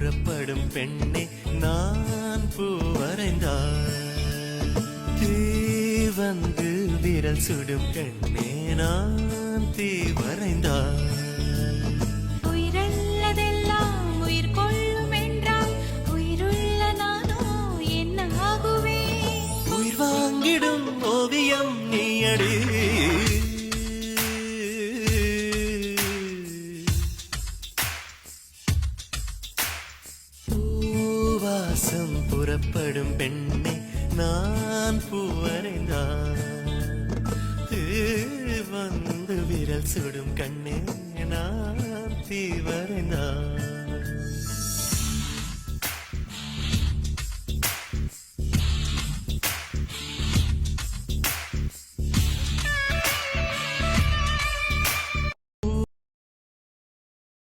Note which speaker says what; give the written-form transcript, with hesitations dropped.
Speaker 1: புறப்படும் பெண்ணே நான் பூ வரைந்தார். தீ வந்து விரல் சுடும் கண்ணே நான் தீ வரைந்தார்.
Speaker 2: உயிரல்லதெல்லாம் உயிர் கொள்ளும் என்றால் உயிருள்ள நானோ என்ன ஆகுவேன்?
Speaker 1: உயிர் வாங்கிடும் ஓவியம் நீயடி. பூவாசம் புறப்படும் பெண்ணே நான் பூ வரைந்தார். வந்து விரல் சுடும் கண்ணே நான் தீ வரைந்தார்.